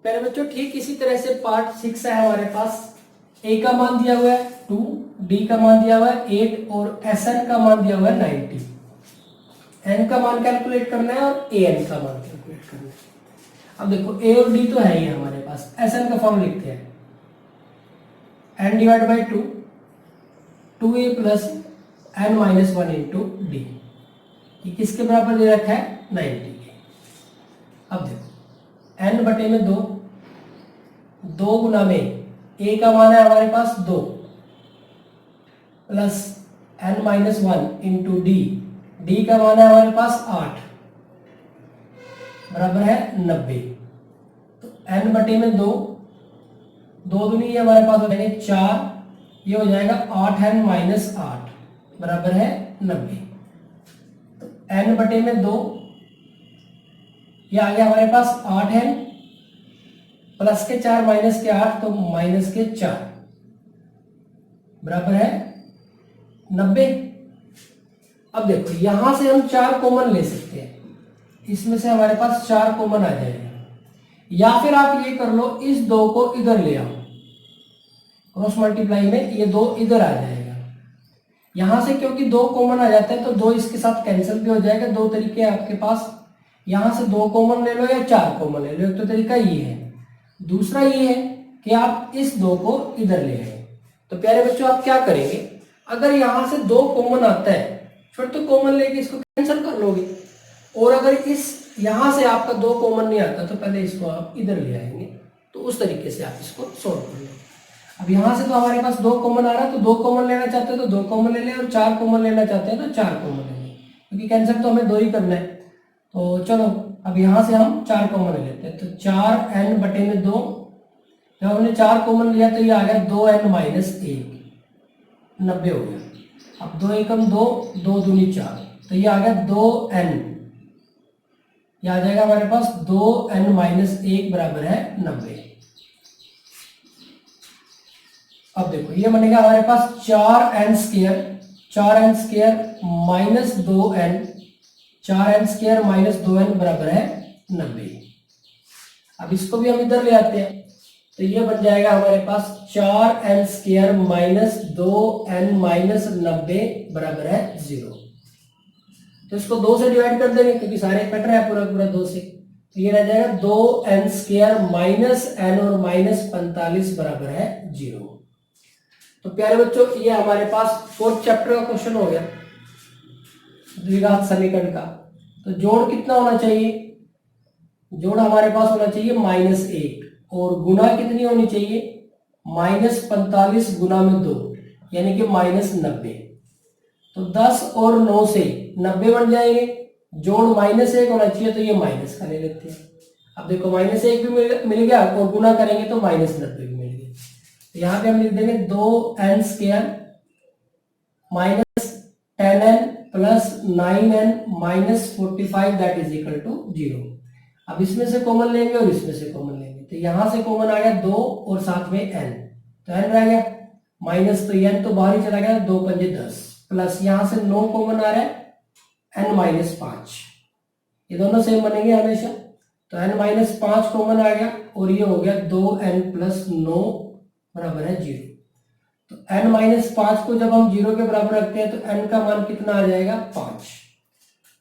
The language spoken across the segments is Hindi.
पहले बच्चों ठीक इसी तरह से पार्ट 6 है हमारे पास। ए का मान दिया हुआ है 2, डी का मान दिया हुआ है 8 और एस एन का मान दिया हुआ है 90। एन का मान कैलकुलेट करना है और ए एन का मान कैलकुलेट करना है। अब देखो ए और डी तो है ही हमारे पास, एस एन का फॉर्म लिखते हैं N divide by 2, 2a plus N minus 1 into D. ये किसके बराबर दे रखा है 90 के। अब देखो एन बटे में 2, 2 गुना में ए का मान है हमारे पास 2 plus N minus 1 into D, D का मान है हमारे पास 8 बराबर है 90। तो एन बटे में 2, 2 दूनी ये हमारे पास हो जाएंगे 4, ये हो जाएगा 8 एन माइनस 8 बराबर है 90। तो एन बटे में 2, ये आ गया हमारे पास 8 एन प्लस के 4 माइनस के 8 तो माइनस के 4 बराबर है 90। अब देखो यहां से हम 4 कॉमन ले सकते हैं, इसमें से हमारे पास 4 कॉमन आ जाएगा। या फिर आप ये कर लो, इस 2 को इधर ले आओ, क्रॉस मल्टीप्लाई में ये 2 इधर आ जाएगा। यहां से क्योंकि 2 कॉमन आ जाता है तो 2 इसके साथ कैंसिल भी हो जाएगा। 2 तरीके हैं आपके पास, यहां से 2 कॉमन ले लो या 4 कॉमन ले लो। एक तो तरीका ये है, दूसरा ये है कि आप इस 2 को इधर ले आए। तो प्यारे बच्चों आप क्या करेंगे, अगर यहां से 2 कॉमन आता है फिर तो कॉमन लेके इसको कैंसिल कर लोगे, और अगर इस यहां से आपका 2 कॉमन नहीं आता तो पहले इसको आप इधर ले आएंगे। तो उस तरीके से आप इसको सोल्व कर लो। अब यहां से तो हमारे पास 2 कॉमन आ रहा है, तो 2 कॉमन लेना चाहते हैं तो 2 कॉमन ले लें, और 4 कॉमन लेना चाहते हैं तो 4 कॉमन ले लें, क्योंकि कैंसिल तो हमें 2 ही करना है। तो चलो अब यहां से हम 4 कॉमन ले लेते हैं। तो 4 एन बटे में 2, जब हमने 4 कॉमन लिया तो ये आ गया 2 एन माइनस 1, 90 हो गया। अब 2 एकम 2, 2 दूनी 4, तो ये आ गया 2 एन, ये आ जाएगा हमारे पास 2 एन माइनस 1 बराबर है 90। अब देखो ये बनेगा हमारे पास 4 N square, 4 N square minus 2 N, 4 N square minus 2 N बराबर है 90। अब इसको भी हम इधर ले आते हैं, तो ये बन जाएगा हमारे पास 4 N square minus 2 N minus 90 बराबर है 0। तो इसको 2 से डिवाइड कर देंगे क्योंकि सारे कट रहा है पूरा पूरा 2 से। तो ये रह जाएगा 2 एन स्क्वायर माइनस एन और माइनस 45 बराबर है 0। तो प्यारे बच्चों ये हमारे पास 4th चैप्टर का क्वेश्चन हो गया द्विघात समीकरण का। तो जोड़ कितना होना चाहिए, जोड़ हमारे पास होना चाहिए -1, और गुना कितनी होनी चाहिए -45 गुना में 2 यानी कि -90। तो 10 और 9 से 90 बन जाएंगे, जोड़ -1 होना चाहिए तो ये माइनस का ले लेते हैं। अब देखो -1 भी मिल गया और गुना करेंगे तो -90 भी मिल गया। तो यहाँ पे हम लिख देंगे 2 N square minus 10 N plus 9 N minus 45 that is equal to 0। अब इसमें से कॉमन लेंगे और इसमें से कॉमन लेंगे, तो यहां से कॉमन आ गया 2 और साथ में n, तो n रह गया माइनस, तो n तो बाहर ही चला गया, 2 पंजे 10 प्लस यहां से 9 कॉमन आ रहा है n माइनस 5, ये दोनों सेम बनेंगे हमेशा। तो n माइनस 5 कॉमन आ गया और ये हो गया 2n प्लस 9 बराबर है 0। तो n माइनस 5 को जब हम 0 के बराबर रखते हैं तो n का मान कितना आ जाएगा 5।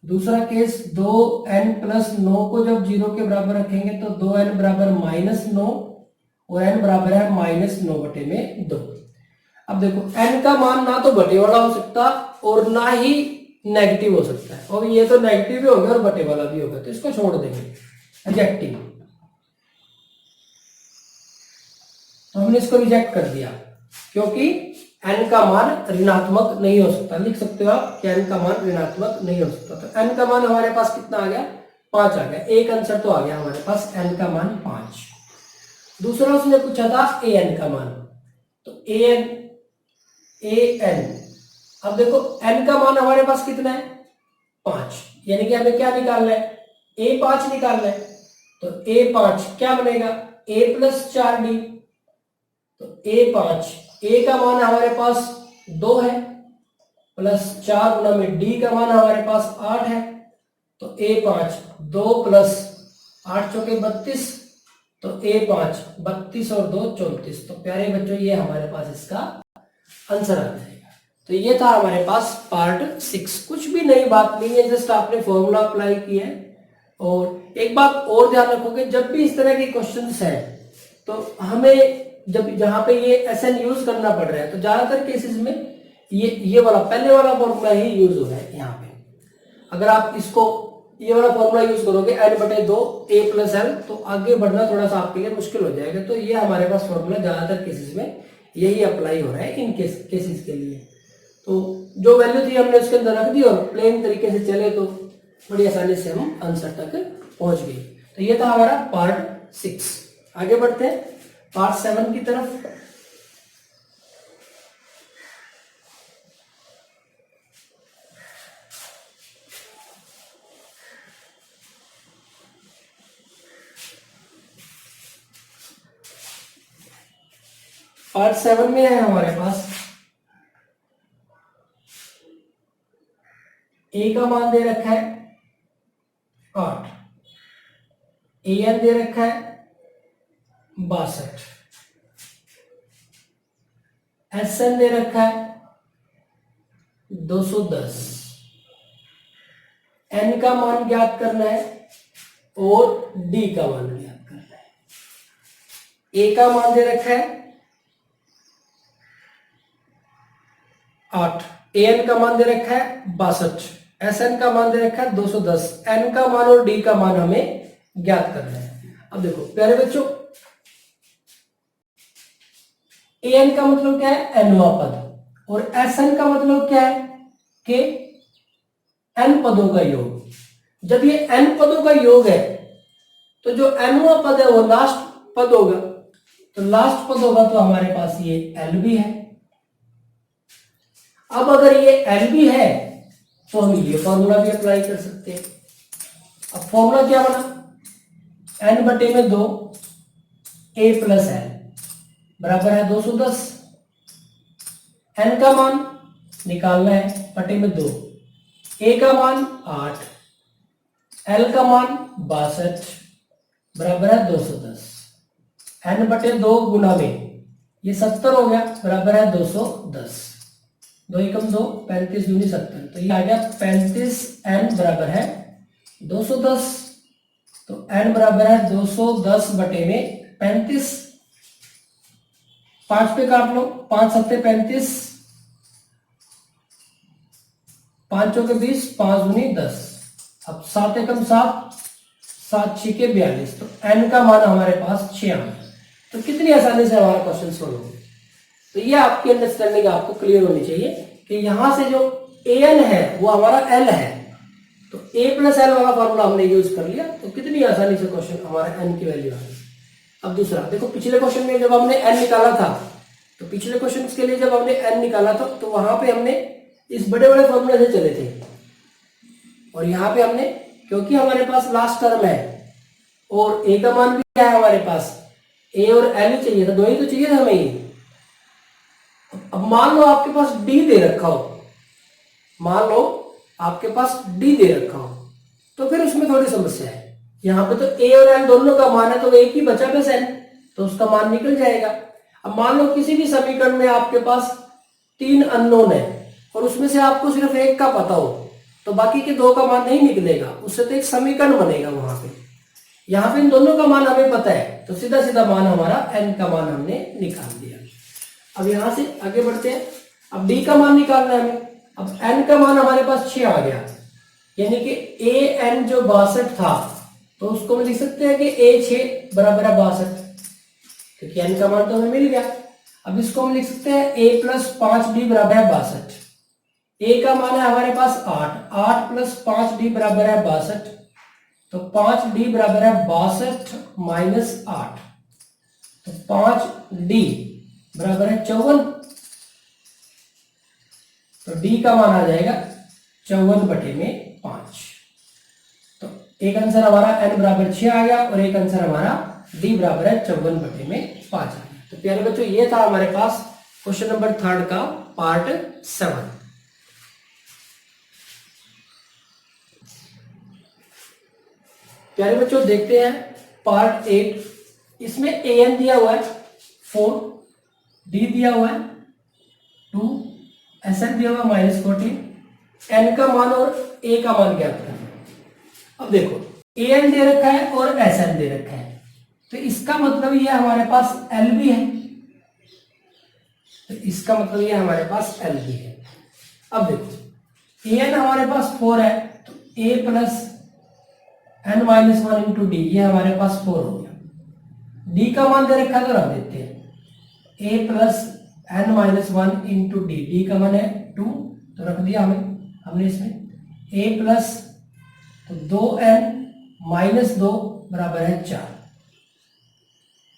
दूसरा केस 2n प्लस 9 को जब 0 के बराबर रखेंगे तो 2n बराबर -9 और n बराबर है -9 बटे में 2। अब देखो n का मान ना तो बटे वाला हो सकता और ना ही नेगेटिव हो सकता है, और ये तो नेगेटिव भी होगा और बटे वाला भी होगा, तो इसको छोड़ देंगे रिजेक्टिंग। तो हमने इसको रिजेक्ट कर दिया क्योंकि n का मान ऋणात्मक नहीं हो सकता। लिख सकते हो आप कि n का मान ऋणात्मक नहीं हो सकता। तो n का मान हमारे पास कितना आ गया 5 आ गया, एक आंसर तो आ गया हमारे पास n का मान 5। दूसरा उसने पूछा था an का मान, तो an अब देखो n का मान हमारे पास कितना है 5, यानी कि हमें क्या निकालना है a5 निकालना है। तो a5 क्या बनेगा a प्लस 4d, तो a5 a का मान हमारे पास 2 है प्लस 4 गुना में d का मान हमारे पास 8 है। तो a5 2 प्लस 8 चौके 32 तो A5 32 और 2 34। तो प्यारे बच्चों ये हमारे पास इसका आंसर आ जाएगा। तो ये था हमारे पास पार्ट 6। कुछ भी नई बात नहीं है, जस्ट आपने फॉर्मूला अप्लाई किया है। और एक बात और ध्यान रखोगे, जब भी इस तरह के क्वेश्चंस हैं तो हमें जब जहां पे ये SN यूज करना पड़ रहा है तो ज्यादातर केसेस में ये वाला पहले वाला फॉर्मूला ही यूज हो रहा है। यहाँ पे अगर आप इसको ये वाला फॉर्मूला यूज करोगे n/2 a + l, तो आगे बढ़ना थोड़ा सा आपके लिए मुश्किल हो जाएगा। तो ये हमारे पास फॉर्मूला ज्यादातर केसेस में यही अप्लाई हो रहा है इन केसेस के लिए। तो जो वैल्यू थी हमने उसके अंदर रख दी और प्लेन तरीके से चले तो बड़ी आसानी से हम आंसर तक पहुंच गए। तो ये था हमारा पार्ट 6। आगे बढ़ते हैं पार्ट 7 की तरफ। पार्ट 7 में है हमारे पास ए का मान दे रखा है 8, AN दे रखा है 62, SN दे रखा है 210, N का मान ज्ञात करना है और D का मान ज्ञात करना है। A का मान दे रखा है 8, AN का मान दे रखा है 62, SN का मान दे रखा है 210, N का मान और D का मान हमें ज्ञात करना है। अब देखो प्यारे बच्चों, AN का मतलब क्या है? nवां पद। और SN का मतलब क्या है? कि n पदों का योग। जब ये n पदों का योग है तो जो nवां पद है वो लास्ट पद होगा। तो लास्ट पद होगा तो हमारे पास ये L भी है। अब अगर ये L भी है तो हम ये फॉर्मूला भी अप्लाई कर सकते हैं। अब फॉर्मूला क्या बना? n/2 a + l बराबर है 210। n का मान निकालना है बटे में 2, a का मान 8, l का मान 62 बराबर है 210। n/2 गुना में ये 70 हो गया बराबर है 210। 2 एकम 2, 35 दूनी 70। तो ये आ गया 35, n बराबर है 210। तो n बराबर है 210 बटे में 35। 5 पे काट लो, 5 7 35, 5 चौके 20, 5 दूनी 10। अब 7 एकम 7, 7 6 42। तो n का मान हमारे पास 6 आ गया। तो कितनी आसानी से हमारा क्वेश्चन सोल्व हो गया। तो ये आपकी अंडरस्टैंडिंग आपको क्लियर होनी चाहिए कि यहां से जो an है वो हमारा l है। तो a + l वाला फॉर्मूला हमने यूज कर लिया। तो कितनी आसानी से क्वेश्चन हमारा n की वैल्यू आ गई। अब दूसरा देखो, पिछले क्वेश्चन में जब हमने n निकाला था, तो पिछले क्वेश्चन के लिए जब हमने n निकाला था तो वहां पे हमने इस बड़े बड़े फॉर्मूले से चले थे। और यहाँ पे हमने, क्योंकि हमारे पास लास्ट टर्म है और a का मान भी क्या है हमारे पास, a और l चाहिए था, 2 ही तो चाहिए था हमें ही। अब मान लो आपके पास d दे रखा हो, मान लो आपके पास d दे रखा हो, तो फिर उसमें थोड़ी समस्या है। यहाँ पे तो a और l दोनों का मान है, तो एक ही बचा बस n, तो उसका मान निकल जाएगा। अब मान लो किसी भी समीकरण में आपके पास 3 अननोन है और उसमें से आपको सिर्फ एक का पता हो, तो बाकी के 2 का मान नहीं निकलेगा, उससे तो एक समीकरण बनेगा वहां पे। यहाँ पे इन दोनों का मान हमें पता है, तो सीधा सीधा मान हमारा n का मान हमने निकाल दिया। अब यहां से आगे बढ़ते हैं। अब d का मान निकालना है हमें। अब n का मान हमारे पास 6 आ गया, यानी कि an जो 62 था, तो उसको हम लिख सकते हैं कि a6 बराबर है 62, क्योंकि n का मान तो हमें मिल गया। अब इसको हम लिख सकते हैं a + 5d बराबर है 62। a का मान है हमारे पास 8, 8 + 5d बराबर है 62। तो 5d बराबर है 62 - 8, तो 5d बराबर है 54। तो d का मान आ जाएगा 54 बटे में 5। तो एक आंसर हमारा n बराबर 6 आ गया और एक आंसर हमारा d बराबर है 54 बटे में 5 आ गया। तो प्यारे बच्चों, ये था हमारे पास क्वेश्चन नंबर 3 का पार्ट 7। प्यारे बच्चों, देखते हैं पार्ट 8। इसमें an दिया हुआ है 4, d दिया हुआ है 2, sn दिया हुआ है -14, n का मान और a का मान ज्ञात करना है। अब देखो an दे रखा है और sn दे रखा है, तो इसका मतलब ये हमारे पास l भी है, तो इसका मतलब ये हमारे पास l भी है। अब देखो an हमारे पास 4 है, तो a plus n minus 1 into D, ये हमारे पास 4 हो गया। d का मान दे रखा है तो रख देते हैं a plus n minus 1 into D, D का मान है 2, तो रख दिया हमने इसमें a प्लस तो 2n माइनस 2 बराबर है 4,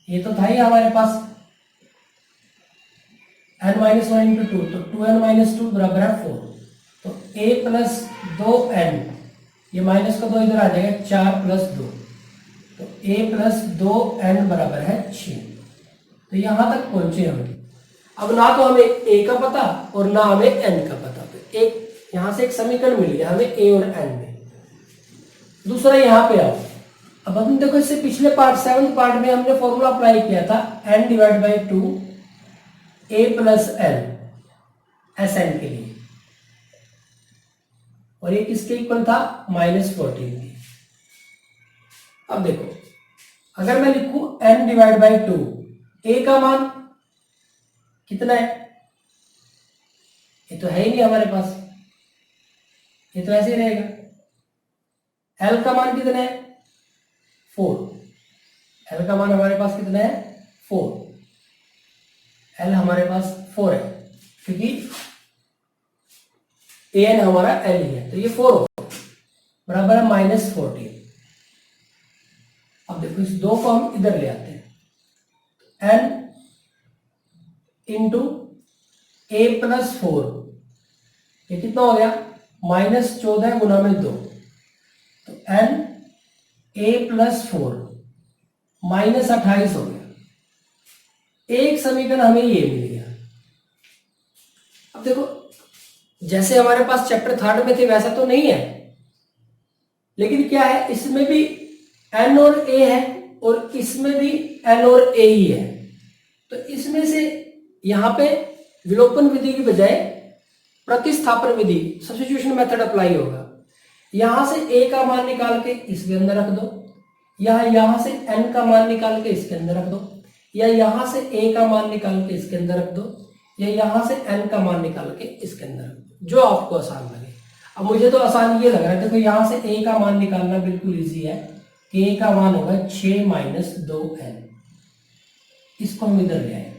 ये तो था ही हमारे पास n माइनस 1 इंटू 2, तो 2n माइनस 2 बराबर है 4, तो a प्लस 2n, ये माइनस का 2 इधर आ जाएगा 4 प्लस 2, तो a प्लस 2n बराबर है 6। तो यहां तक पहुंचे हम। अब ना तो हमें a का पता और ना हमें n का पता, तो एक यहां से एक समीकरण मिल गया हमें a और n में। दूसरा यहां पे आओ, अब हम देखो इससे पिछले पार्ट 7th पार्ट में हमने फॉर्मूला अप्लाई किया था n divide by 2 a plus n Sn के लिए, और ये किसके इक्वल था -14 के। अब देखो अगर मैं लिखूं n डिवाइड बाई 2, a का मान कितना है, ये तो है ही नहीं हमारे पास, ये तो ऐसे ही रहेगा। l का मान कितना है 4, l का मान हमारे पास कितना है 4, l हमारे पास 4 है क्योंकि an हमारा l ही है, तो ये 4 होगा बराबर है -14। अब देखो इस 2 को हम इधर ले आते हैं, n इंटू a प्लस 4, ये कितना हो गया -14 गुना में 2, तो n a प्लस 4 -28 हो गया। एक समीकरण हमें ये मिल गया। अब देखो जैसे हमारे पास चैप्टर 3rd में थे वैसा तो नहीं है, लेकिन क्या है इसमें भी n और a है और इसमें भी n और a ही है, तो इसमें से यहां पे विलोपन विधि की बजाय प्रतिस्थापन विधि सब्स्टिट्यूशन मेथड अप्लाई होगा। यहां से a का मान निकाल के इसके अंदर रख दो, यहां से n का मान निकाल के इसके अंदर रख दो, या यहां से a का मान निकाल के इसके अंदर रख दो, या यहां से n का मान निकाल के इसके अंदर रख दो, जो आपको आसान लगे। अब मुझे तो आसान ये लग रहा है, देखो यहां से a का मान निकालना बिल्कुल इजी है कि a का मान होगा 6 माइनस 2n, इसको हम इधर ले आए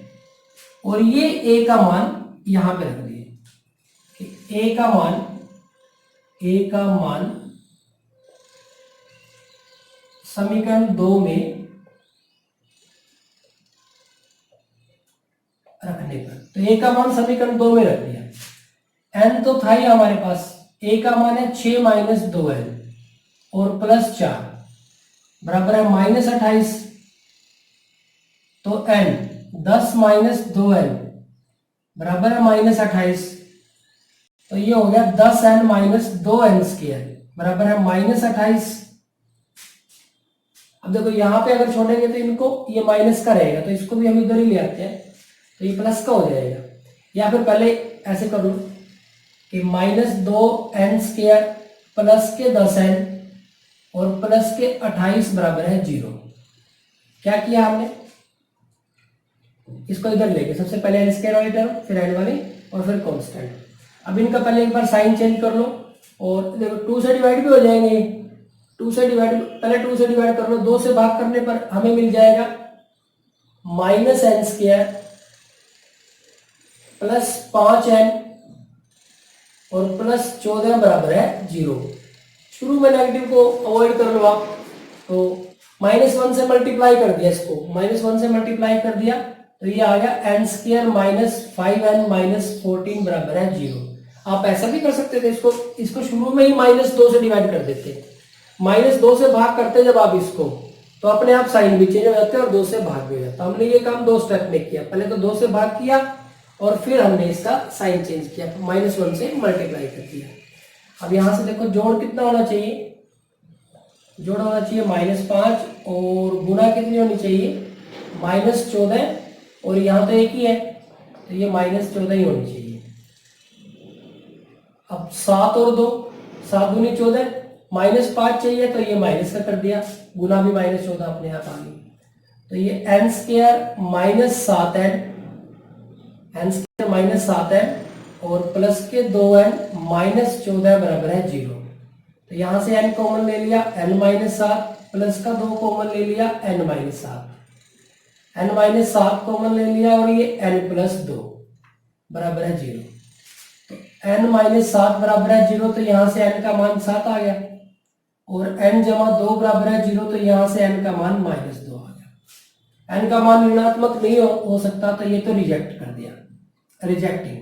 और ये a का मान यहां पे रख दिए कि a का मान समीकरण 2 में रखने पर, तो a का मान समीकरण 2 में रख दिया। n तो था ही हमारे पास, a का मान है 6 माइनस 2n और प्लस 4 बराबर है -28, तो n 10 माइनस 2n बराबर है -28, तो ये हो गया 10n माइनस 2n स्क्वायर बराबर है -28। अब देखो यहाँ पे अगर छोड़ेंगे तो इनको ये माइनस का रहेगा, तो इसको भी हम इधर ही ले आते हैं, तो ये प्लस का हो जाएगा। या फिर पहले ऐसे कर लो कि -2n स्क्वायर प्लस के 10n और प्लस के 28 बराबर है 0। क्या किया हमने, इसको इधर लेके सबसे पहले n स्क्वायर वाली टर्म, फिर n वाली और फिर कांस्टेंट। अब इनका पहले एक बार साइन चेंज कर लो और देखो 2 से डिवाइड भी हो जाएंगे, 2 से डिवाइड, पहले 2 से डिवाइड कर लो, 2 से भाग करने पर हमें मिल जाएगा -n स्क्वायर प्लस 5n और प्लस 14 बराबर है 0। शुरू में नेगेटिव को अवॉइड कर लो आप, तो -1 से मल्टीप्लाई कर दिया, इसको -1 से मल्टीप्लाई कर दिया तो ये आ गया n square minus 5n minus 14 बराबर है 0। आप ऐसा भी कर सकते थे, इसको शुरू में ही -2 से डिवाइड कर देते, -2 से भाग करते जब आप इसको, तो अपने आप साइन भी चेंज हो जाते हैं और 2 से भाग भी हो जाता है। हमने ये काम 2 स्टेप में किया, पहले तो 2 से भाग किया और फिर हमने इसका साइन चेंज किया, -1 से मल्टीप्लाई कर दिया। अब यहां से देखो जोड़ कितना होना चाहिए, जोड़ होना चाहिए -5 और गुणा कितनी होनी चाहिए -14 और यहाँ तो एक ही है तो ये -14 ही होनी चाहिए। अब 7 और 2, 7 दूनी 14, -5 चाहिए तो ये माइनस का कर दिया, गुना भी -14 अपने आप आ गई। तो ये n square -7n, n square -7n और प्लस के 2n -14 बराबर है 0। तो यहां से n कॉमन ले लिया, n-7 प्लस का 2 कॉमन ले लिया, n-7, n-7 कॉमन ले लिया और ये n+2 बराबर है 0। तो n-7 बराबर है 0 तो यहां से n का मान 7 आ गया और n जमा 2 बराबर है 0 तो यहां से n का मान -2 आ गया। n का मान ऋणात्मक नहीं हो सकता तो ये तो रिजेक्ट कर दिया, रिजेक्टिंग।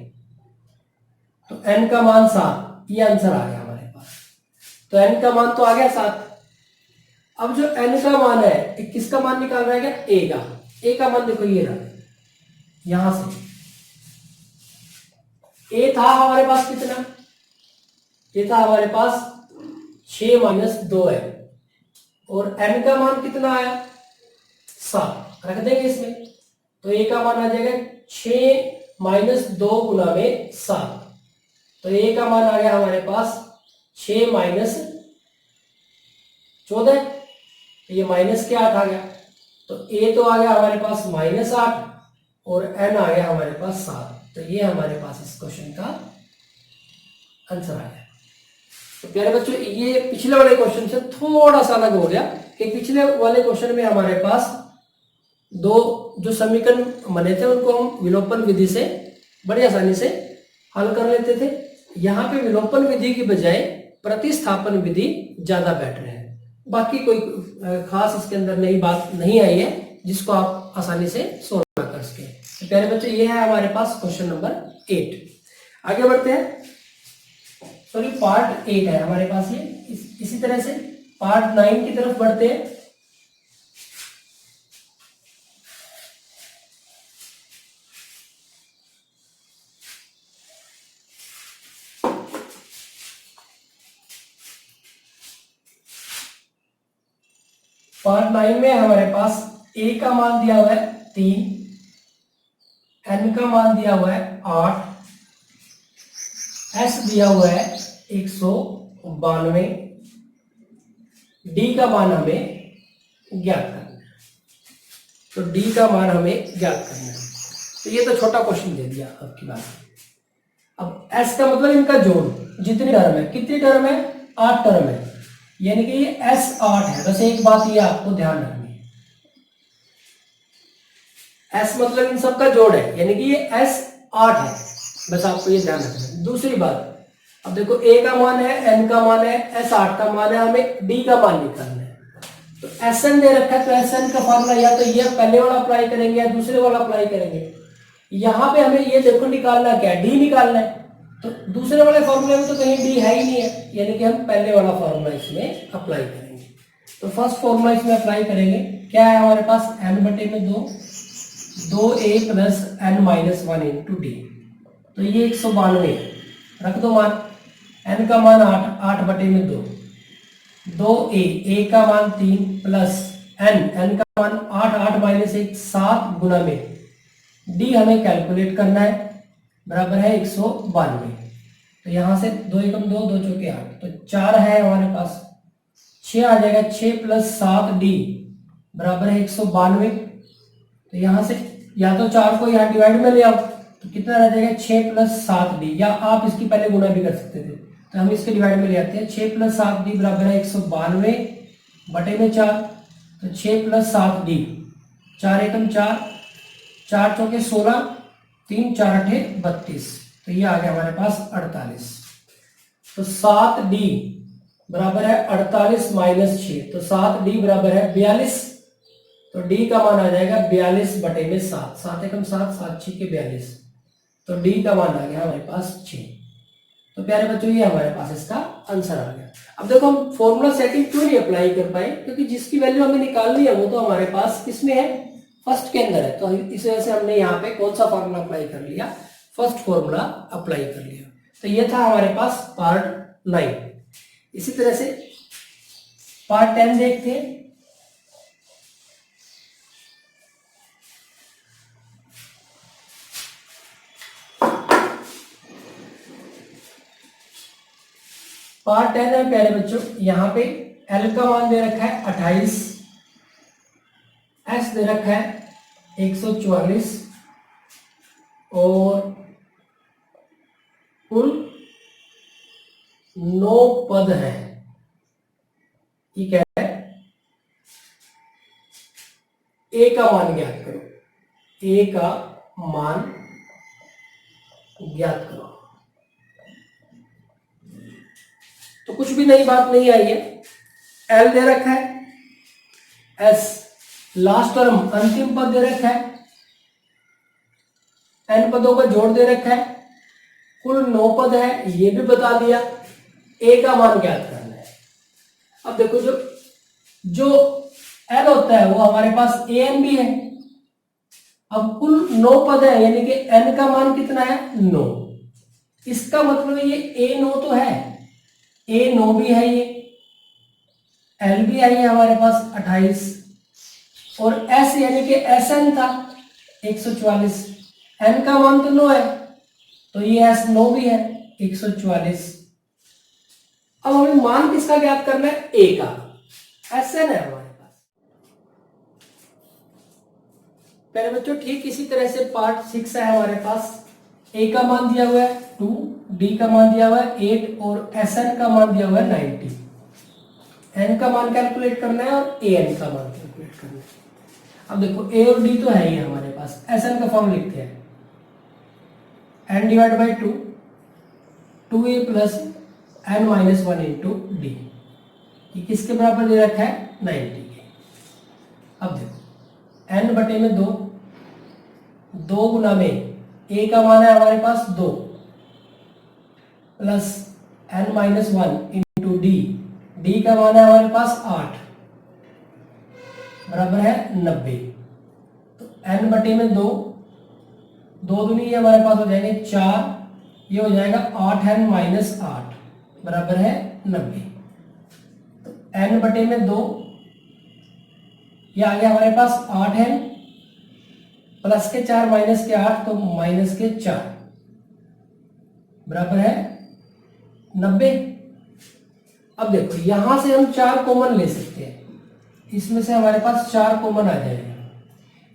तो n का मान 7, ये आंसर आ गया हमारे पास। तो n का मान तो आ गया 7। अब जो n का मान है किसका मान निकाल रहा है क्या, a का। a का मान देखो ये रहा, यहां से a था हमारे पास कितना, a था हमारे पास 6 - 2 है और n का मान कितना आया 7, रख देंगे इसमें। तो a का मान आ जाएगा 6 - 2 गुना में 7। तो a का मान आ गया हमारे पास 6 - 14, ये माइनस के 8 आ गया। तो a तो आ गया हमारे पास -8 और n आ गया हमारे पास 7। तो ये हमारे पास इस क्वेश्चन का आंसर आ गया। तो प्यारे बच्चों ये पिछले वाले क्वेश्चन से थोड़ा सा अलग हो गया कि पिछले वाले क्वेश्चन में हमारे पास दो जो समीकरण बने थे उनको हम विलोपन विधि से बड़ी आसानी से हल कर लेते थे। यहाँ पे विलोपन विधि की बजाय प्रतिस्थापन विधि ज्यादा बेटर है। बाकी कोई खास इसके अंदर नई बात नहीं आई है जिसको आप आसानी से सोल्व कर सके। तो प्यारे बच्चों ये है हमारे पास क्वेश्चन नंबर 8। आगे बढ़ते हैं। सॉरी पार्ट 8 है हमारे पास ये। इसी तरह से पार्ट 9 की तरफ बढ़ते हैं। पार्ट 9 में हमारे पास a का मान दिया हुआ है 3, n का मान दिया हुआ है 8, s दिया हुआ है 192, d का मान हमें ज्ञात करना है। तो d का मान हमें ज्ञात करना है। तो ये तो छोटा क्वेश्चन दे दिया आपकी बात। अब s का मतलब इनका जोड़, जितनी टर्म है, कितनी टर्म है 8 टर्म है, यानी कि ये s 8 है। बस एक बात ये आपको ध्यान रखनी है, s मतलब इन सब का जोड़ है, यानी कि ये s 8 है। बस आपको ये ध्यान रखना है। दूसरी बात, अब देखो a का मान है, n का मान है, s 8 का मान है, हमें d का मान निकालना है। तो sn दे रखा है तो sn का फॉर्मूला या तो ये पहले वाला अप्लाई करेंगे या दूसरे वाला अप्लाई करेंगे। यहाँ पे हमें ये देखो निकालना क्या है, d निकालना है। तो दूसरे वाले फॉर्मूले में तो कहीं d है ही नहीं है, यानी कि हम पहले वाला फॉर्मूला इसमें अप्लाई करेंगे। तो फर्स्ट फॉर्मूला इसमें अप्लाई करेंगे। क्या है हमारे पास, n/2 2a plus n-1 into D. तो ये 192 रख दो मान, n का मान 8/2, 2a, a का मान 3 प्लस n का मान 8 - 1 7 गुना में d हमें कैलकुलेट करना है, बराबर है 192। तो यहां से 2 एकम 2, 2 चौके 8, तो 4 है हमारे पास, 6 आ जाएगा, 6 प्लस 7d बराबर है 192। तो यहां से या तो 4 को यहाँ डिवाइड में ले आओ तो कितना रह जाएगा 6 प्लस 7d, या आप इसकी पहले गुना भी कर सकते थे। तो हम इसके डिवाइड में ले आते हैं। 6 प्लस 7d बराबर है 192/4। तो 6 प्लस 7d, 4 एकम 4, 4 चौके 16, 3 4 8 32। तो ये आ गया हमारे पास 48। तो 7d बराबर है 48 - 6, तो 7d बराबर है 42। तो d का मान आ जाएगा 42/7, 7 एकम 7, 7 6 के 42। तो d का मान आ गया हमारे पास 6। तो प्यारे बच्चों ये हमारे पास इसका आंसर आ गया। अब देखो हम फॉर्मूला सेटिंग क्यों नहीं अप्लाई कर पाए, क्योंकि जिसकी वैल्यू हमें निकालनी है वो तो हमारे पास किसमें है, फर्स्ट के अंदर है। तो इस वजह से हमने यहाँ पे कौन सा फॉर्मूला अप्लाई कर लिया, फर्स्ट फॉर्मूला अप्लाई कर लिया। तो ये था हमारे पास पार्ट 9। इसी तरह से पार्ट 10 देखते हैं। पार्ट 10 है प्यारे बच्चों। यहाँ पे L का मान दे रखा है 28, S दे रखा है 144 और कुल 9 पद हैं। ठीक है, A का मान ज्ञात करो, A का मान ज्ञात करो। तो कुछ भी नई बात नहीं आई है। L दे रखा है, S लास्ट टर्म अंतिम पद दे रखा है, n पदों का जोड़ दे रखा है, कुल 9 पद है ये भी बता दिया। A का मान ज्ञात करना है। अब देखो जो L होता है वो हमारे पास an भी है। अब कुल 9 पद है यानी कि n का मान कितना है 9। इसका मतलब ये a9 तो है, a9 भी है, ये L भी है हमारे पास 28 और S यानी कि Sn था 144, n का मान तो 9 है तो ये S9 भी है 144। अब हमें मान किसका ज्ञात करना है, A का, Sn है हमारे पास। पहले बच्चों ठीक इसी तरह से पार्ट 6 है हमारे पास। A का मान दिया हुआ है 2, D का मान दिया हुआ है 8 और Sn का मान दिया हुआ है 90। n का मान कैलकुलेट करना है और an का मान कैलकुलेट करना है। अब देखो a और d तो है ही हमारे पास, Sn का फॉर्म लिखते हैं n divide by 2, 2a plus n minus 1 into D. ये किसके बराबर दे रखा है 90 के। अब देखो n बटे में 2, 2 गुना में a का मान है हमारे पास 2 plus n minus 1 into D, D का मान है हमारे पास 8 बराबर है 90। तो n बटे में 2, 2 दूनी ये हमारे पास हो जाएंगे 4, ये हो जाएगा 8n माइनस 8 बराबर है 90। तो n बटे में 2, ये आ गया हमारे पास 8n प्लस के 4 माइनस के 8 तो माइनस के 4 बराबर है 90। अब देखो यहां से हम 4 कॉमन ले सकते हैं, इसमें से हमारे पास 4 कॉमन आ जाएगा।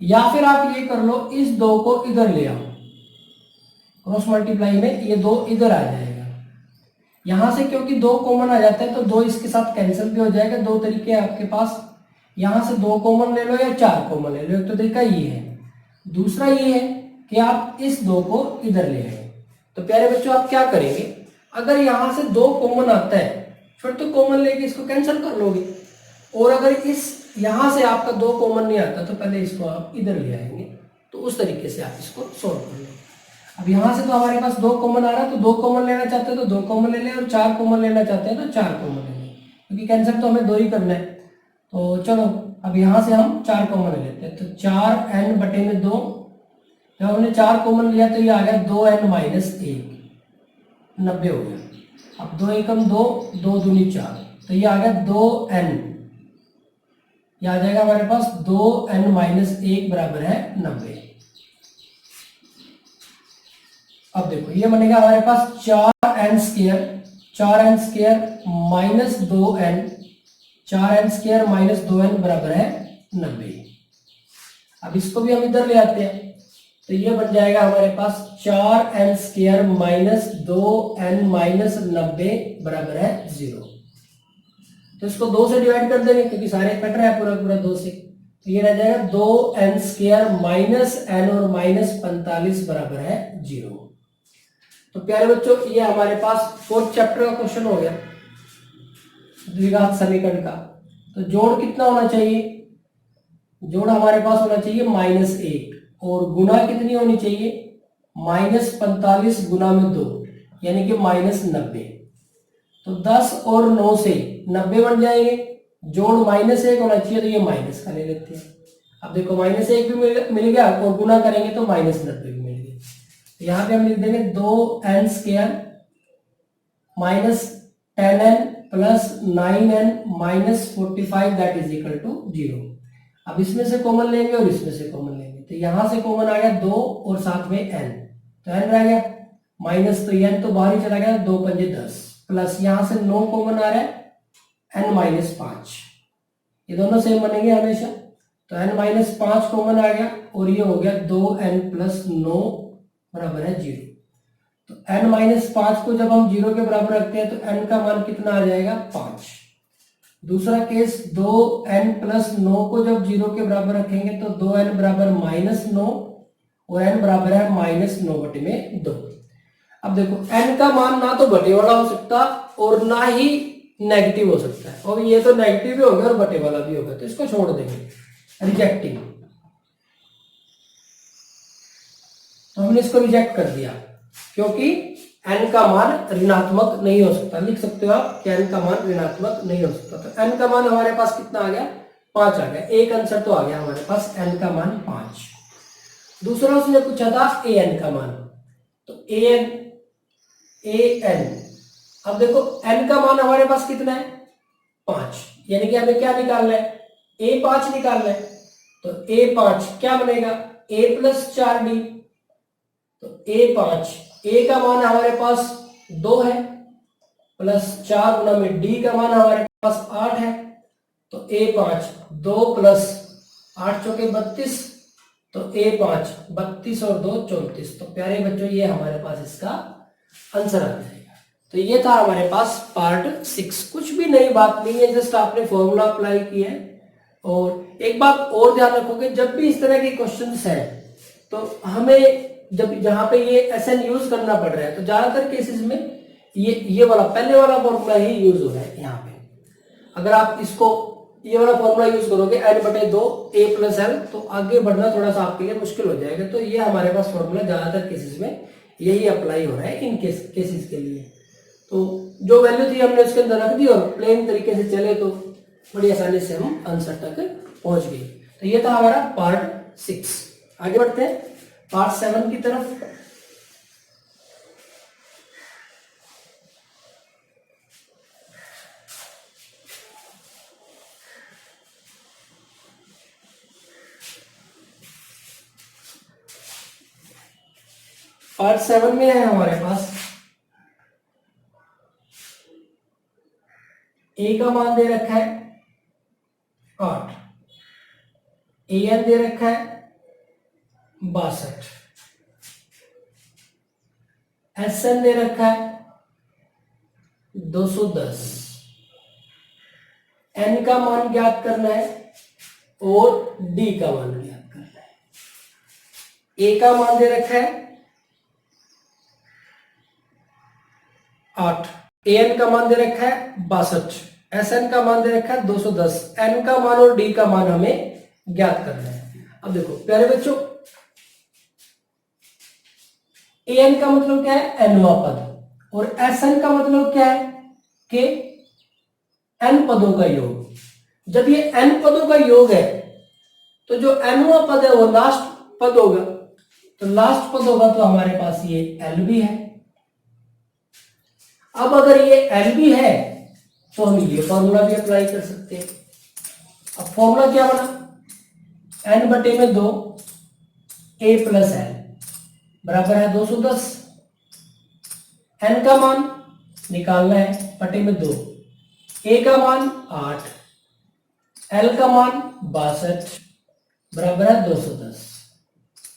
या फिर आप ये कर लो, इस 2 को इधर ले आओ, क्रॉस मल्टीप्लाई में ये 2 इधर आ जाएगा। यहां से क्योंकि 2 कॉमन आ जाता है तो 2 इसके साथ कैंसिल भी हो जाएगा। 2 तरीके हैं आपके पास, यहां से 2 कॉमन ले लो या 4 कॉमन ले लो। एक तो तरीका ये है, दूसरा ये है कि आप इस 2 को इधर ले आए। तो प्यारे बच्चों आप क्या करेंगे, अगर यहां से 2 कॉमन आता है फिर तो कॉमन लेके इसको कैंसिल कर लोगे, और अगर इस यहां से आपका 2 कॉमन नहीं आता तो पहले इसको आप इधर ले आएंगे। तो उस तरीके से आप इसको सोल्व कर लो। अब यहां से तो हमारे पास 2 कॉमन आ रहा है तो 2 कॉमन लेना चाहते हैं तो 2 कॉमन ले लें, और 4 कॉमन लेना चाहते हैं तो 4 कॉमन ले लें, क्योंकि कैंसिल तो हमें 2 ही करना है। तो चलो अब यहां से हम 4 कॉमन ले लेते हैं। तो 4n बटे में 2, जब हमने 4 कॉमन लिया तो ये आ गया 2n माइनस 1, 90 हो गया। अब 2 एकम 2, 2 दूनी 4, तो ये आ गया 2n, ये आ जाएगा हमारे पास 2n माइनस 1 बराबर है 90। अब देखो ये बनेगा हमारे पास 4n square, 4n square minus 2n, 4n square minus 2n बराबर है 90। अब इसको भी हम इधर ले आते हैं तो ये बन जाएगा हमारे पास 4n square minus 2n minus 90 बराबर है 0। तो इसको 2 से डिवाइड कर देंगे क्योंकि सारे कट रहा है पूरा पूरा 2 से, तो ये रह जाएगा 2n स्क्वायर माइनस n और माइनस 45 बराबर है 0। तो प्यारे बच्चों ये हमारे पास 4th चैप्टर का क्वेश्चन हो गया द्विघात समीकरण का। तो जोड़ कितना होना चाहिए, जोड़ हमारे पास होना चाहिए -1 और गुना कितनी होनी चाहिए -45 गुना में 2 यानी कि -90। तो 10 और 9 से 90 बन जाएंगे, जोड़ -1 होना चाहिए तो ये माइनस का ले लेते हैं। अब देखो -1 भी मिल गया और गुना करेंगे तो -90 भी मिल गया। तो यहाँ पे हम लिख देंगे 2n square minus 10n plus 9n minus 45 that is equal to 0। अब इसमें से कॉमन लेंगे और इसमें से कॉमन लेंगे, तो यहां से कॉमन आ गया 2 और साथ में n, तो n रह गया माइनस, तो n तो बाहर ही चला गया, 2 पंजे 10, प्लस यहां से 9 कॉमन आ रहा है n-5, ये दोनों सेम बनेंगे हमेशा, तो n-5 कॉमन आ गया और ये हो गया 2n+9 बराबर है 0। तो n-5 को जब हम 0 के बराबर रखते हैं तो n का मान कितना आ जाएगा 5। दूसरा केस 2n+9 को जब 0 के बराबर रखेंगे तो 2n बराबर -9 और n बराबर है -9/2। अब देखो n का मान ना तो बटे वाला हो सकता और ना ही नेगेटिव हो सकता है, और ये तो नेगेटिव भी होगा और बटे वाला भी होगा, तो इसको छोड़ देंगे, रिजेक्टिंग। तो हमने इसको रिजेक्ट कर दिया क्योंकि n का मान ऋणात्मक नहीं हो सकता। लिख सकते हो आप कि n का मान ऋणात्मक नहीं हो सकता। तो n का मान हमारे पास कितना आ गया 5 आ गया, एक आंसर तो आ गया हमारे पास n का मान 5। दूसरा उसने पूछा था an का मान, तो an अब देखो n का मान हमारे पास कितना है 5, यानी कि हमें क्या निकालना है a5 निकालना है। तो a5 क्या बनेगा a+4d, तो a5 a का मान हमारे पास 2 है प्लस 4 गुना में d का मान हमारे पास 8 है, तो a5 2 + 8 चौके 32, तो a5 32 और 2 34। तो प्यारे बच्चों ये हमारे पास इसका आंसर आ जाएगा। तो ये था हमारे पास पार्ट 6। कुछ भी नई बात नहीं है, जस्ट आपने फॉर्मूला अप्लाई किया है। और एक बात और ध्यान रखोगे, जब भी इस तरह के क्वेश्चंस हैं तो हमें जब जहां पे ये SN यूज करना पड़ रहा है तो ज्यादातर केसेस में ये वाला पहले वाला फॉर्मूला ही यूज हो रहा है। यहाँ पे अगर आप इसको ये वाला फॉर्मूला यूज करोगे n/2 a+l, तो आगे बढ़ना थोड़ा सा आपके लिए मुश्किल हो जाएगा। तो ये हमारे पास फॉर्मूला ज्यादातर केसेस में यही अप्लाई हो रहा है इन केसेस के लिए। तो जो वैल्यू थी हमने उसके अंदर रख दी और प्लेन तरीके से चले तो बड़ी आसानी से हम आंसर तक पहुंच गए। तो ये था हमारा पार्ट 6। आगे बढ़ते हैं पार्ट 7 की तरफ। पार्ट 7 में है हमारे पास a का मान दे रखा है 8, an दे रखा है 62, SN दे रखा है 210, n का मान ज्ञात करना है और d का मान ज्ञात करना है। a का मान दे रखा है 8, an का मान दे रखा है 62, SN का मान दे रखा है 210, n का मान और d का मान हमें ज्ञात करना है। अब देखो प्यारे बच्चों, an का मतलब क्या है nवां पद, और SN का मतलब क्या है कि n पदों का योग। जब ये n पदों का योग है तो जो nवां पद है वो लास्ट पद होगा, तो लास्ट पद होगा तो हमारे पास ये l भी है। अब अगर ये l भी है तो हम ये फॉर्मूला भी अप्लाई कर सकते हैं। अब फॉर्मूला क्या बना n/2 a+l बराबर है 210। n का मान निकालना है बटे में 2, a का मान 8, l का मान 62 बराबर है 210।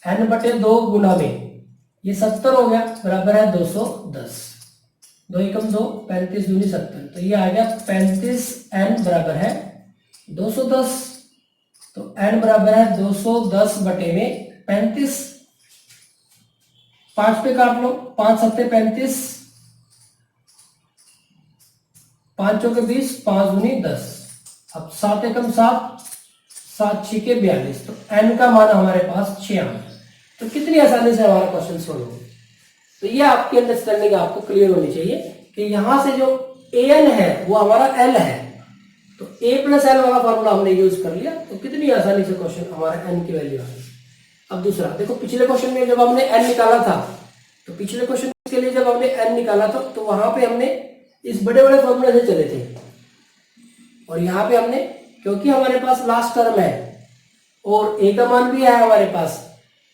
n/2 गुना में ये 70 हो गया बराबर है 210, 2 एकम 2, 35 दूनी 70, तो ये आ गया 35n बराबर है 210। तो n बराबर है 210 बटे में 35, 5 पे काट लो, 5 7 35, 5 चौके 20, 5 दूनी 10, अब 7 एकम 7, 7 6 42, तो n का मान हमारे पास 6 आ गया। तो कितनी आसानी से हमारा क्वेश्चन सोल्व हो। तो ये आपकी अंडरस्टैंडिंग आपको क्लियर होनी चाहिए कि यहां से जो an है वो हमारा l है, तो a+l वाला फॉर्मूला हमने यूज कर लिया, तो कितनी आसानी से क्वेश्चन हमारा n की वैल्यू आ गई। अब दूसरा देखो, पिछले क्वेश्चन में जब हमने n निकाला था, तो पिछले क्वेश्चन के लिए जब हमने n निकाला था तो वहां पे हमने इस बड़े बड़े फॉर्मूले से चले थे, और यहाँ पे हमने क्योंकि हमारे पास लास्ट टर्म है और a का मान भी है हमारे पास,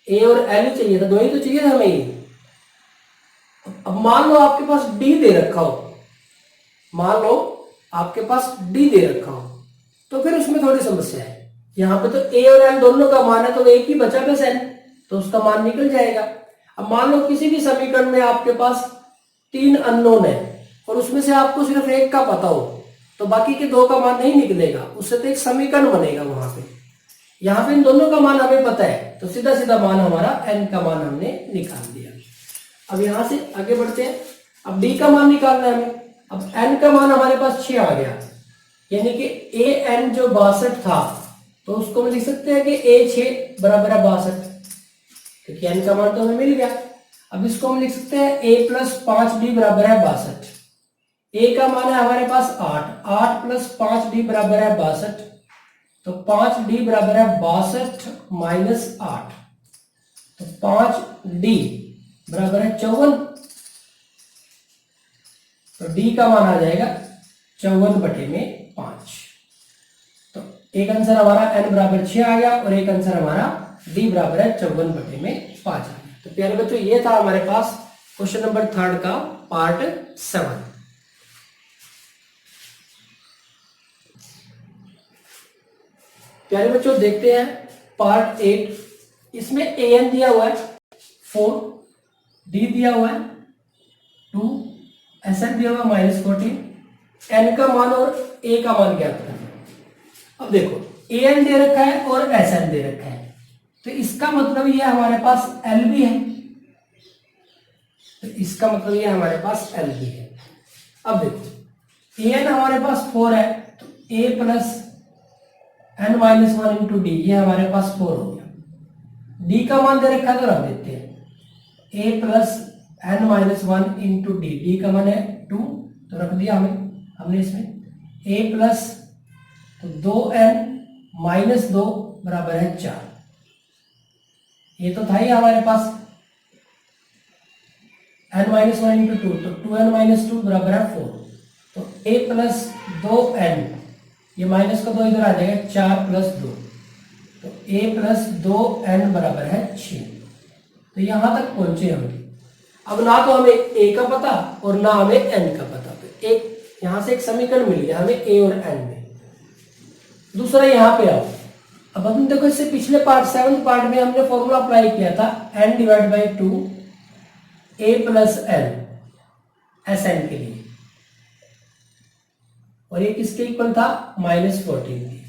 a और l ही चाहिए था, दो ही तो चाहिए था हमें। अब मान लो आपके पास d दे रखा हो मान लो आपके पास डी दे रखा हो तो फिर उसमें थोड़ी समस्या है। यहाँ पे तो ए और एन दोनों का मान है तो एक ही बचा बस एन, तो उसका मान निकल जाएगा। अब मान लो किसी भी समीकरण में आपके पास 3 अननोन है और उसमें से आपको सिर्फ एक का पता हो तो बाकी के 2 का मान नहीं निकलेगा, उससे तो एक समीकरण बनेगा वहां पे। यहाँ पे इन दोनों का मान हमें पता है तो सीधा सीधा मान हमारा एन का मान हमने निकाल दिया। अब यहां से आगे बढ़ते हैं। अब डी का मान निकालना है हमें। अब एन का मान हमारे पास 6 आ गया, यानी कि ए एन जो 62 था तो उसको हम लिख सकते हैं कि ए 6 बराबर है 62, क्योंकि एन का मान तो हमें मिल गया। अब इसको हम लिख सकते हैं a प्लस 5d बराबर है 62। ए का मान है हमारे पास 8, 8 प्लस 5d बराबर है 62, तो 5d बराबर है 62 माइनस 8, तो 5d बराबर है 54, तो d का मान आ जाएगा 54/5। तो एक आंसर हमारा n बराबर 6 आ गया और एक आंसर हमारा d बराबर है 54/5 आ गया। तो प्यारे बच्चों ये था हमारे पास क्वेश्चन नंबर 3 का पार्ट 7। प्यारे बच्चों देखते हैं पार्ट 8। इसमें an दिया हुआ है 4, d दिया हुआ है 2, sn दिया हुआ है -14, n का मान और a का मान ज्ञात करना है। अब देखो an दे रखा है और sn दे रखा है तो इसका मतलब ये हमारे पास l भी है, तो इसका मतलब ये हमारे पास l भी है। अब देखो an हमारे पास 4 है तो a plus n-1 into D, ये हमारे पास 4 हो गया। d का मान दे रखा है तो रख देते हैं a plus n-1 into D, D का मान है 2 तो रख दिया हमने इसमें a प्लस तो 2n-2 बराबर है 4, ये तो था ही हमारे पास n-1 इंटू 2 तो 2n-2 बराबर है 4, तो a प्लस 2n, ये माइनस का 2 इधर आ जाएगा 4 प्लस 2, तो a प्लस 2n बराबर है 6। तो यहां तक पहुंचे हम। अब ना तो हमें a का पता और ना हमें n का पता, तो एक यहां से एक समीकरण मिल गया हमें a और n में। दूसरा यहां पे आओ। अब हम देखो इससे पिछले पार्ट 7th पार्ट में हमने फॉर्मूला अप्लाई किया था n divide by 2 a plus n Sn के लिए, और ये किसके इक्वल था -14 के।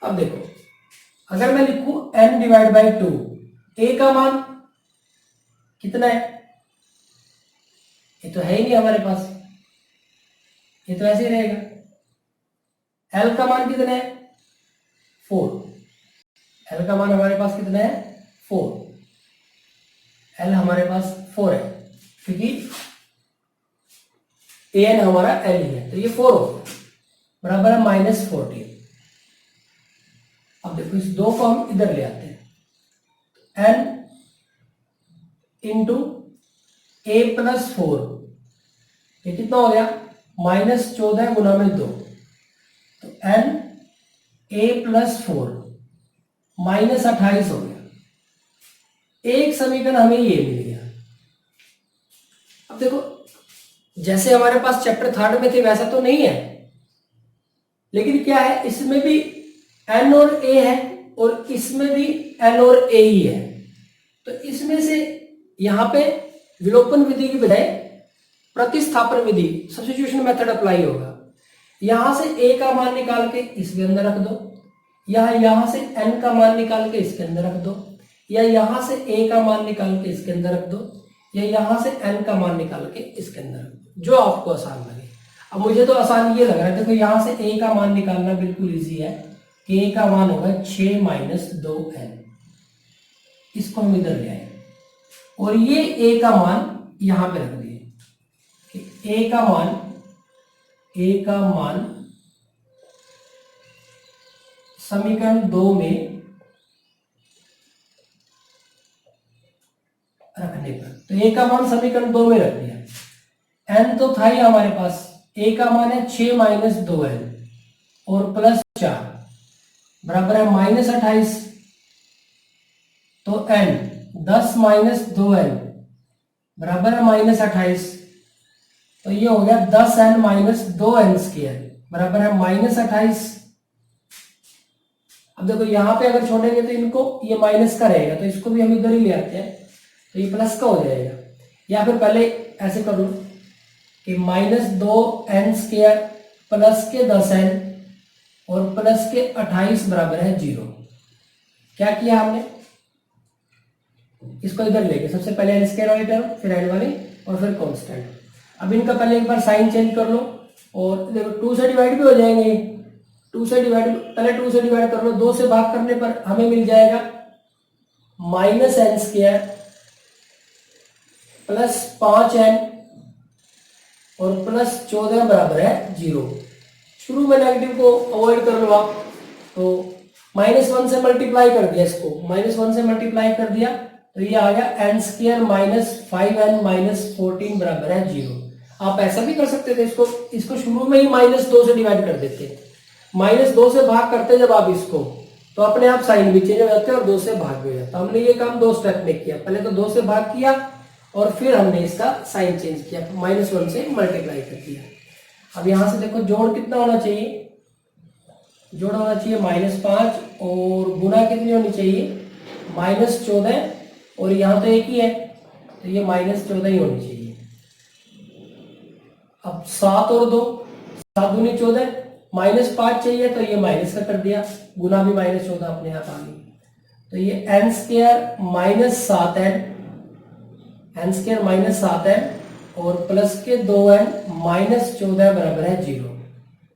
अब देखो अगर मैं लिखूं n डिवाइड बाई 2, a का मान कितना है, ये तो है ही नहीं हमारे पास, ये तो ऐसे ही रहेगा। l का मान कितना है 4, l का मान हमारे पास कितना है 4, l हमारे पास 4 है क्योंकि an हमारा l ही है, तो ये 4 हो गया बराबर है -14। अब देखो इस 2 को हम इधर ले आते हैं, n इंटू a प्लस 4, ये कितना हो गया -14 गुना में 2, तो n a प्लस 4 -28 हो गया। एक समीकरण हमें ये मिल गया। अब देखो जैसे हमारे पास चैप्टर 3 में थे वैसा तो नहीं है, लेकिन क्या है इसमें भी n और a है और इसमें भी n और a ही है, तो इसमें से यहां पे विलोपन विधि की बजाय प्रतिस्थापन विधि सब्स्टिट्यूशन मेथड अप्लाई होगा। यहां से a का मान निकाल के इसके अंदर रख दो, या यहां से n का मान निकाल के इसके अंदर रख दो, या यहां से a का मान निकाल के इसके अंदर रख दो, या यहां से n का मान निकाल के इसके अंदर रख दो, जो आपको आसान लगे। अब मुझे तो आसान ये लग रहा है, देखो यहां से a का मान निकालना बिल्कुल इजी है कि a का मान होगा 6 - 2n, इसको हम इधर ले आए और ये a का मान यहां पे रख दिए कि a का मान समीकरण 2 में रखने पर, तो a का मान समीकरण 2 में रख दिया। n तो था ही हमारे पास, a का मान है 6 - 2n और प्लस 4 बराबर है -28, तो n 10 - 2n बराबर है -28, तो ये हो गया 10n माइनस 2n स्क्वायर बराबर है -28। अब देखो यहाँ पे अगर छोड़ेंगे तो इनको ये माइनस का रहेगा, तो इसको भी हम इधर ही ले आते हैं, तो ये प्लस का हो जाएगा। या फिर पहले ऐसे कर लो कि -2n स्क्वायर प्लस के 10n और प्लस के 28 बराबर है 0। क्या किया हमने, इसको इधर लेके सबसे पहले n स्क्वायर वाली टर्म, फिर n वाली और फिर कांस्टेंट। अब इनका पहले एक बार साइन चेंज कर लो और देखो 2 से डिवाइड भी हो जाएंगे। 2 से डिवाइड, पहले 2 से डिवाइड कर लो, 2 से भाग करने पर हमें मिल जाएगा -n स्क्वायर प्लस 5n और प्लस 14 बराबर है 0। शुरू में नेगेटिव को अवॉइड कर लो आप, तो -1 से मल्टीप्लाई कर दिया, इसको -1 से मल्टीप्लाई कर दिया तो ये आ गया n square minus 5n minus 14 बराबर है 0। आप ऐसा भी कर सकते थे, इसको शुरू में ही -2 से डिवाइड कर देते, -2 से भाग करते जब आप इसको, तो अपने आप साइन भी चेंज हो जाते और 2 से भाग भी हो जाता। हमने ये काम 2 स्टेप में किया, पहले तो 2 से भाग किया और फिर हमने इसका साइन चेंज किया, -1 से मल्टीप्लाई कर दिया। अब यहां से देखो जोड़ कितना होना चाहिए, जोड़ होना चाहिए -5 और गुना कितनी होनी चाहिए -14, और यहाँ तो एक ही है तो ये -14 ही होनी चाहिए। अब 7 और 2, 7 दूनी 14, -5 चाहिए तो ये माइनस का कर दिया, गुना भी -14 अपने आप आ गई, तो ये n square minus 7n, n square minus 7n और प्लस के 2n -14 बराबर है 0।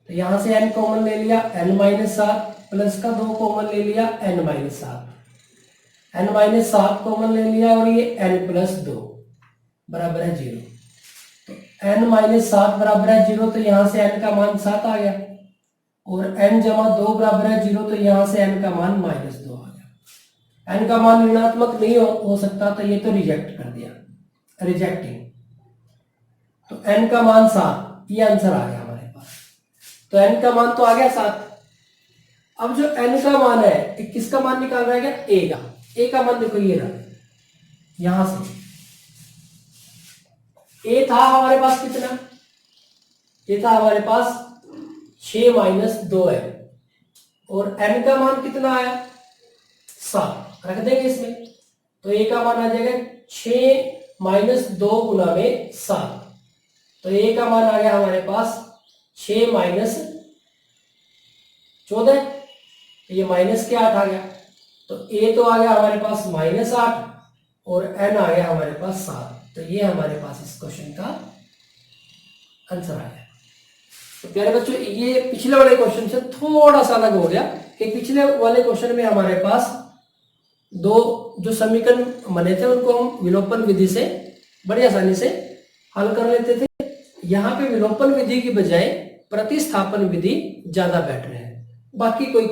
तो यहां से n कॉमन ले लिया, n -7 प्लस का 2 कॉमन ले लिया, n -7, n -7 कॉमन ले लिया और ये n प्लस 2 बराबर है 0। तो n -7 बराबर है 0, तो यहां से n का मान 7 आ गया, और n जमा 2 बराबर है 0, तो यहां से n का मान -2 आ गया। n का मान ऋणात्मक नहीं हो सकता, तो ये तो रिजेक्ट कर दिया, रिजेक्टिंग। तो n का मान 7, ये आंसर आ गया हमारे पास। तो n का मान तो आ गया 7। अब जो n का मान है, किसका मान निकाल रहा है, a का। a का मान देखो ये रहा, यहां से a था हमारे पास कितना, a था हमारे पास 6 - 2 है, और n का मान कितना आया 7, रख देंगे इसमें, तो a का मान आ जाएगा 6 - 2 गुना में 7, तो a का मान आ गया हमारे पास 6 - 14, तो ये माइनस के 8 आ गया, तो a तो आ गया हमारे पास -8 और n आ गया हमारे पास 7, तो ये हमारे पास इस क्वेश्चन का आंसर आ गया। तो प्यारे बच्चों, ये पिछले वाले क्वेश्चन से थोड़ा सा अलग हो गया कि पिछले वाले क्वेश्चन में हमारे पास दो जो समीकरण बने थे उनको हम विलोपन विधि से बड़ी आसानी से हल कर लेते थे। यहाँ पे विलोपन विधि की बजाय प्रतिस्थापन विधि ज्यादा बेटर है। बाकी कोई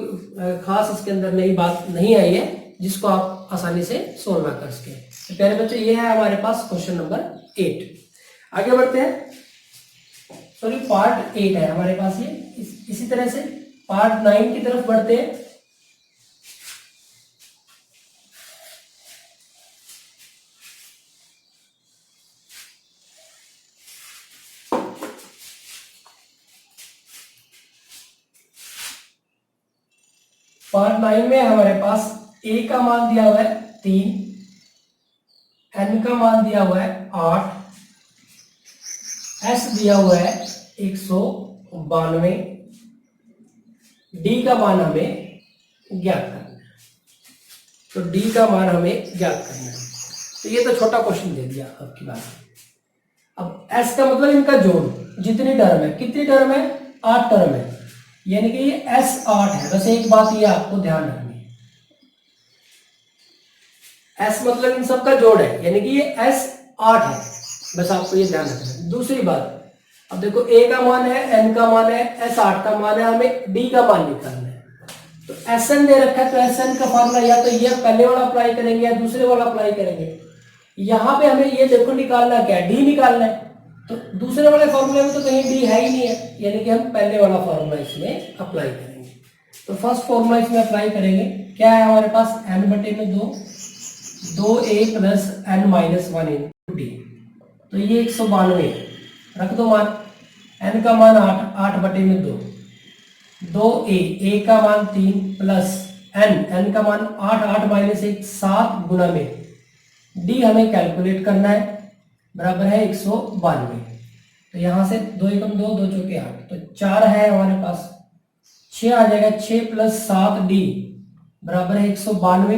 खास इसके अंदर नई बात नहीं आई है जिसको आप आसानी से सोल्व कर सके। तो प्यारे बच्चों, ये है हमारे पास क्वेश्चन नंबर 8। आगे बढ़ते हैं, सॉरी पार्ट 8 है हमारे पास ये। इसी तरह से पार्ट 9 की तरफ बढ़ते हैं। पार्ट 9 में हमारे पास a का मान दिया हुआ है 3, n का मान दिया हुआ है 8, s दिया हुआ है 192, d का मान हमें ज्ञात करना है। तो d का मान हमें ज्ञात करना है। तो ये तो छोटा क्वेश्चन दे दिया आपकी बात। अब s का मतलब इनका जोड़, जितनी टर्म है, कितनी टर्म है 8 टर्म है, यानी कि ये s 8 है। बस एक बात ये आपको ध्यान रखनी है, s मतलब इन सब का जोड़ है, यानी कि ये s 8 है, बस आपको ये ध्यान रखना है। दूसरी बात, अब देखो a का मान है, n का मान है, s 8 का मान है, हमें d का मान निकालना है। तो sn दे रखा है, तो sn का फॉर्मूला या तो ये पहले वाला अप्लाई करेंगे या दूसरे वाला अप्लाई करेंगे। यहाँ पे हमें ये देखो निकालना क्या है, d निकालना है। तो दूसरे वाले फॉर्मूले में तो कहीं d है ही नहीं है, यानी कि हम पहले वाला फॉर्मूला इसमें अप्लाई करेंगे। तो फर्स्ट फॉर्मूला इसमें अप्लाई करेंगे, क्या है हमारे पास n/2 2a + n - 1 × d, तो ये 192 है। रख दो मान, n का मान 8, 8 बटे में 2, 2a, a का मान 3 प्लस n का मान 8, 8 माइनस 1 7 गुना में d हमें कैलकुलेट करना है, बराबर है 192। तो यहां से 2 एकम 2, 2 चौके 8, तो 4 है हमारे पास, 6 आ जाएगा, 6 प्लस 7d बराबर है 192।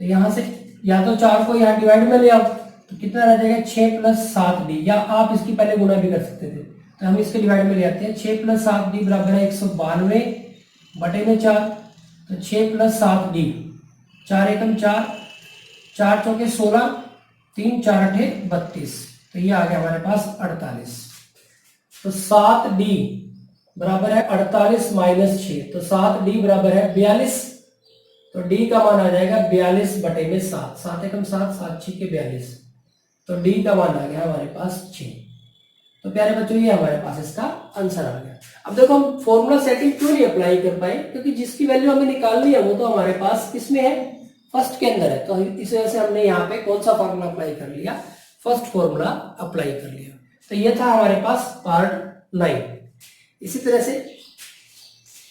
तो यहां से या तो 4 को यहाँ डिवाइड में ले आओ तो कितना रह जाएगा 6 प्लस 7d, या आप इसकी पहले गुना भी कर सकते थे, तो हम इसके डिवाइड में ले आते हैं। 6 प्लस 7d बराबर है 192 बटे में 4, तो 6 प्लस 7d, 4 एकम 4, 4 चौके 16, 3 4 अठे 32, तो ये आ गया हमारे पास 48। तो 7d बराबर है 48 माइनस 6, तो 7d बराबर है 42, तो d का मान आ जाएगा 42 बटे में 7, 7 एकम 7, 7 6 के 42, तो d का मान आ गया हमारे पास 6। तो प्यारे बच्चों ये हमारे पास इसका आंसर आ गया। अब देखो हम फॉर्मूला सेटिंग क्यों नहीं अप्लाई कर पाए, क्योंकि जिसकी वैल्यू हमें निकालनी है वो तो हमारे पास किसमें है, फर्स्ट के अंदर है। तो इस वजह से हमने यहाँ पे कौन सा फॉर्मूला अप्लाई कर लिया, फर्स्ट फॉर्मूला अप्लाई कर लिया। तो ये था हमारे पास पार्ट 9। इसी तरह से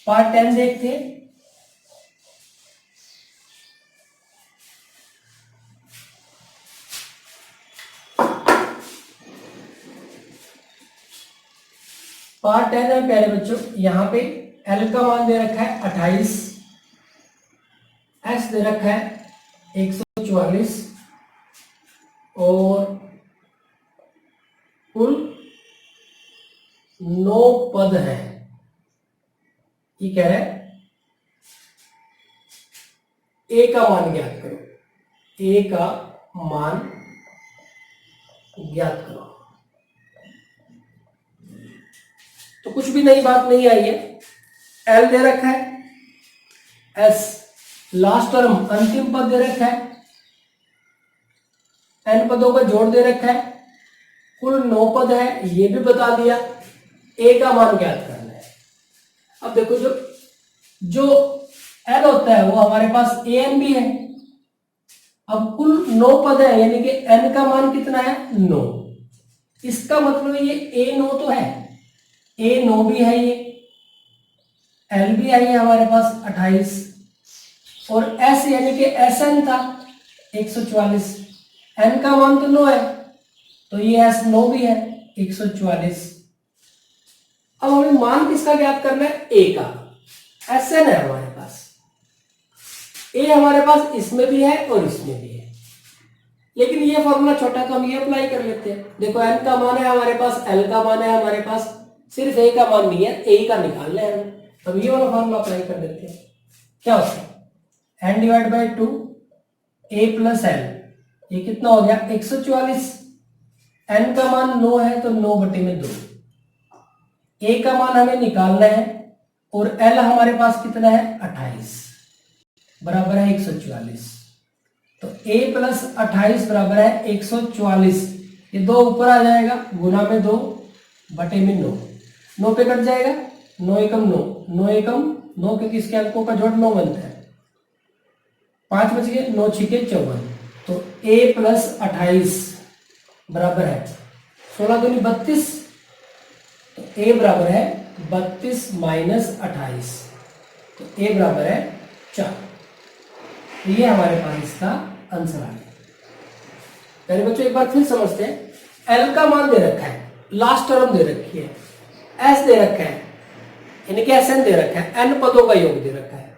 पार्ट 10 देखते हैं। पार्ट 10 है प्यारे बच्चों, यहाँ पे L का मान दे रखा है 28, S दे रखा है 144 और कुल 9 पद है। ये कह रहा है A का मान ज्ञात करो, A का मान ज्ञात करो। तो कुछ भी नई बात नहीं आई है, L दे रखा है, S लास्ट टर्म अंतिम पद दे रखा है, n पदों का जोड़ दे रखा है, कुल 9 पद है ये भी बता दिया, A का मान ज्ञात करना है। अब देखो जो L होता है वो हमारे पास an भी है। अब कुल 9 पद है यानी कि n का मान कितना है 9, इसका मतलब ये a9 तो है, a9 भी है, ये L भी है, ये हमारे पास 28 और S यानी कि Sn था 144, n का मान तो 9 है तो ये S9 भी है 144। अब हमें मान किसका ज्ञात करना है, A का, Sn है हमारे पास, A हमारे पास इसमें भी है और इसमें भी है, लेकिन ये फॉर्मूला छोटा है तो हम ये अप्लाई कर लेते हैं। देखो n का मान है हमारे पास, L का मान है हमारे पास, सिर्फ A का मान नहीं है, A का निकालना है हमें, तो ये वाला फॉर्मूला अप्लाई कर देते हैं। क्या होता है n divide by 2 A plus L, ये कितना हो गया 144, n का मान 9 है तो 9 बटे में 2, A का मान हमें निकालना है और L हमारे पास कितना है 28 बराबर है 144, तो A प्लस 28 बराबर है 144, ये 2 ऊपर आ जाएगा, गुना में 2 बटे में 9, 9 पे कट जाएगा, 9 एकम 9, 9 एकम 9 क्योंकि इसके अंकों का जोड़ 9 बनता है, 5 बच गए, 9 छिके 54, तो A प्लस 28 बराबर है 16 दूनी 32, तो A बराबर है 32 माइनस 28, तो A बराबर है 4। तो ये हमारे पास इसका आंसर आ गया। पहले बच्चों एक बार फिर समझते हैं, L का मान दे रखा है, लास्ट टर्म दे रखी है, S दे रखा है यानी कि Sn दे रखा है, n पदों का योग दे रखा है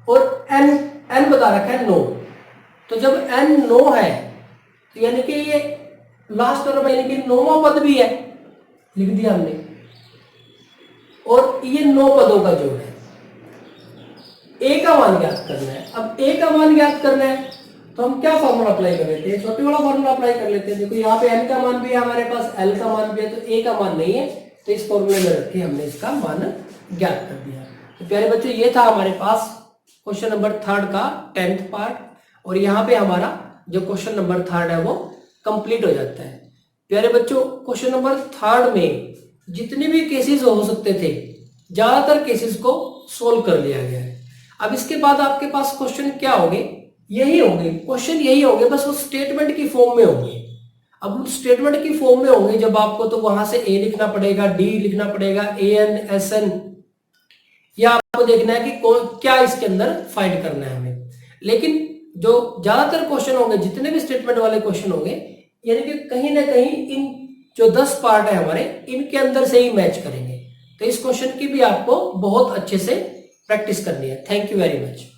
और n बता रखा है 9, तो जब n 9 है तो यानी कि ये लास्ट टर्म यानी कि 9वां पद भी है, लिख दिया हमने, और ये 9 पदों का जोड़ है। A का मान ज्ञात करना है, अब A का मान ज्ञात करना है तो हम क्या फॉर्मूला अप्लाई कर लेते हैं, छोटे वाला फॉर्मूला अप्लाई कर लेते हैं। देखो यहाँ पे n का मान भी है हमारे पास, L का मान भी है, तो A का मान नहीं है, तो इस फॉर्मूले में रख के हमने इसका मान ज्ञात कर दिया। तो प्यारे बच्चों ये था हमारे पास क्वेश्चन नंबर 3 का 10th पार्ट, और यहाँ पे हमारा जो क्वेश्चन नंबर 3 है वो कंप्लीट हो जाता है। प्यारे बच्चों क्वेश्चन नंबर 3 में जितने भी केसेस हो सकते थे, ज्यादातर केसेस को सोल्व कर लिया गया है। अब इसके बाद आपके पास क्वेश्चन क्या होंगे, यही होंगे क्वेश्चन, यही होंगे, बस वो स्टेटमेंट की फॉर्म में होंगे। अब स्टेटमेंट की फॉर्म में होंगे जब आपको, तो वहां से ए लिखना पड़ेगा, डी लिखना पड़ेगा, ए एन एस एन, या आपको देखना है कि क्या इसके अंदर फाइंड करना है हमें। लेकिन जो ज्यादातर क्वेश्चन होंगे, जितने भी स्टेटमेंट वाले क्वेश्चन होंगे, यानी कि कहीं ना कहीं इन जो 10 पार्ट है हमारे, इनके अंदर से ही मैच करेंगे। तो इस क्वेश्चन की भी आपको बहुत अच्छे से प्रैक्टिस करनी है। Thank you very much.